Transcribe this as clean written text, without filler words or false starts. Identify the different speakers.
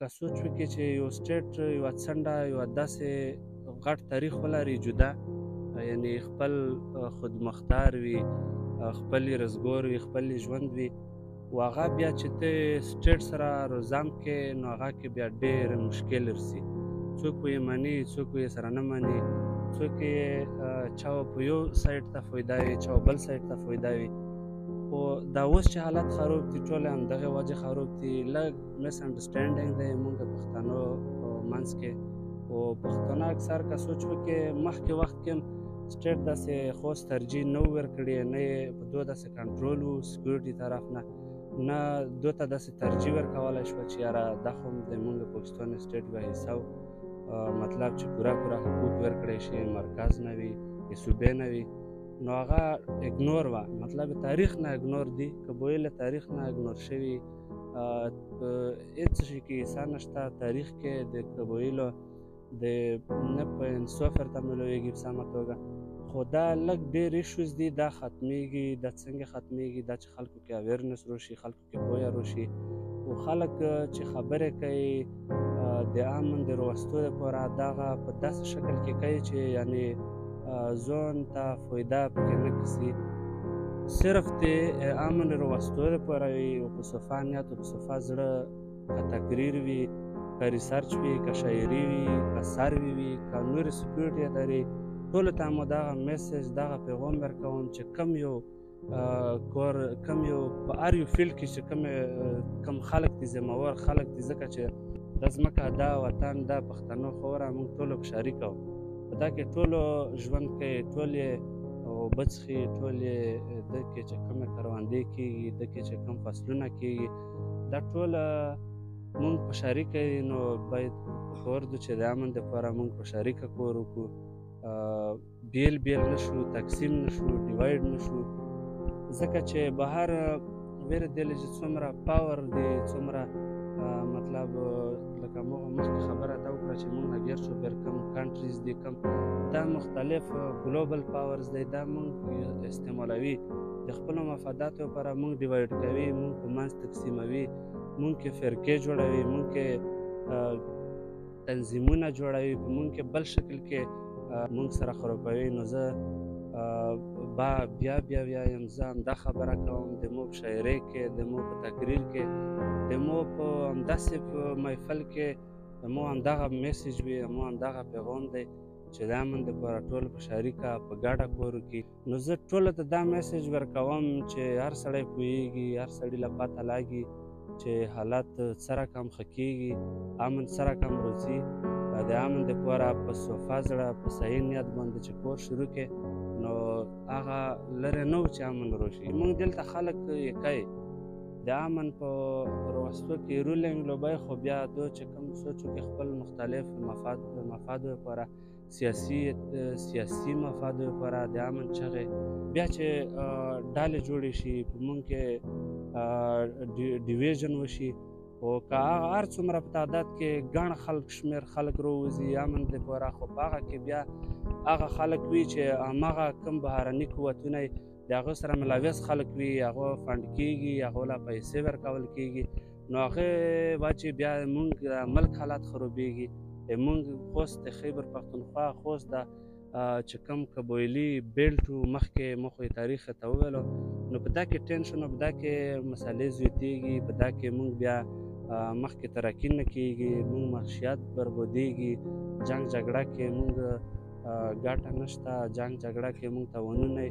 Speaker 1: که سوچ وکړي چې یو سټیټ یوه څنډه یوه داسې غټ تاریخ ولري جدا، یعنی خپل خودمختار وي، خپل یې رزګور وي، خپل یې ژوند وي، و هغه بیا چې ته سټیټ سره روزام کې نو هغه کې بیا ډېر مشکل رسي. څوک یې مني، څوک یې سره نه مني، څوک یې چا په یو سایډ ته فایده وي، چا بل سایډ ته فایده وي. خو دا اوس چې حالت خراب دي ټول همدغې وجې خراب دي. لږ مس انډرسټینډینګ دی موږ د پښتنو په منځ کې. خو پښتانه اکثر که سوچ وکړي مخکې وخت کې هم سټیټ داسې خوست ترجیح نه و ورکړې، نه یې په دوی داسې کنټرول و سکیورټي طرف نه دوی ته داسې ترجیح ورکولی شوه چې یاره دا خو د موږ د پاکستان سټیټ یوه حصه و، مطلب چې پوره حقوق ورکړی شي، مرکز نه وي، د صوبې نه وي، نو هغه اګنور وه. مطلب تاریخ نه اګنور دي، قبایل له تاریخ نه اګنور شوي، هېڅ شي کې حصه نشته تاریخ کې د قبایلو د نه په انصاف ورته میلاویږي په سمه توګه. خو دا لږ ډېر ایشوز دي، دا ختمیږي. دا څنګه ختمیږي؟ دا چې خلکو کې اویرنس راشي، خلکو کې پوهه راشي، خو خلک چې خبرې کوي د امن د راوستو لپاره دغه په داسې شکل کې کوي چې یعنې ځان ته فایده پکې نه کسي، صرف د امن راوستو لپاره وي، او په صفا نیت او په صفا زړه، که تقریر وي، که ریسرچ وي، که شاعري وي، که سروې وي، که نورې سکیورټي ادارې، ټولو ته مو دغه میسج دغه پیغام ورکوم چې کم یو کار، کم یو په هر یو فیلډ کې چې کم خلک دي، ذمهوار خلک دي، ځکه چې دا ځمکه، دا وطن، دا پښتنو خاوره موږ ټولو په شریکه وو. په دا کې ټولو ژوند کوي، ټول یې اوبه څښي، ټول یې ده کې چې کومې کروندې کېږي، ده کې چې کوم فصلونه کېږي، دا ټوله موږ په شریکه یې. نو باید پکار ده چې د امن دپاره موږ په شریکه کار وکړو، بیل نه شو، تقسیم نه شو، ډیوایډ نه شو، ځکه چې بهر ویرېدلی چې څومره پاور دی، څومره مطلب لکه موږ مخکې خبره ته وکړه چې موږ نه ګیر شوبیر کم کنټریز دي، کم دا مختلف ګلوبل پاورز دی، دا موږ استعمالوي د خپلو مفاداتو لپاره، موږ ډیوایډ کوي، موږ په منځ تقسیموي، موږ کې فرقې جوړوي، موږ کې تنظیمونه جوړوي، په موږ کې بل شکل کې موږ سره خرابوي. نو زه بیا یم، زه همدا خبره کوم، د مو په شاعرۍ کې، د مو په تقریر کې، د مو په همداسې په محفل کې د مو همدغه میسج وي، مو همدغه پیغام دی چې د امن دپاره ټول په شریکه په ګډه کار وکړي. نو زه ټولو ته دا میسج ورکوم چې هر سړی پوهېږي، هر سړي له پته لګي چې حالات څه رقم ښه کېږي، امن څه رقم راځي. د امن دپاره په صفا زړه، په صحیح نیت باندې چې کار شروع کړې، نو هغه لرې نه و چې امن راشي. موږ دلته خلک یې کوي د امن په راوستو کې رولینګ لوبی، خو بیا دو چې کوم سوچ وکړي خپل مختلف مفادو لپاره، سیاسي مفادو لپاره د امن چغې، بیا چې ډلې جوړې شي، په موږ کې ډیویژن وشي، خو که هغه هر څومره په تعداد کې ګڼ شمېر خلک راوځي امن دپاره، خو په هغه کې بیا هغه خلک وي چې هماغه کوم بهرني قوتونه د هغو سره ملوث خلک وي، هغو فنډ کېږي، هغو له پیسې ورکول کېږي، نو هغې وجې بیا موږ د ملک حالات خرابېږي. موږ خوست د خیبر پښتونخوا خوست د چې کوم قبایلي بیلټ و، مخکې مو خو یې تاریخ ته وویلو، نو په دا کې ټینشن او په دا کې مسئلې زیاتېږي، په دا کې موږ بیا مخکې ترقي نه کېږي، موږ معاشیات بربادېږي، جنګ جګړه کې موږ ګټه نشته، جنګ جګړه کې موږ تاوانونه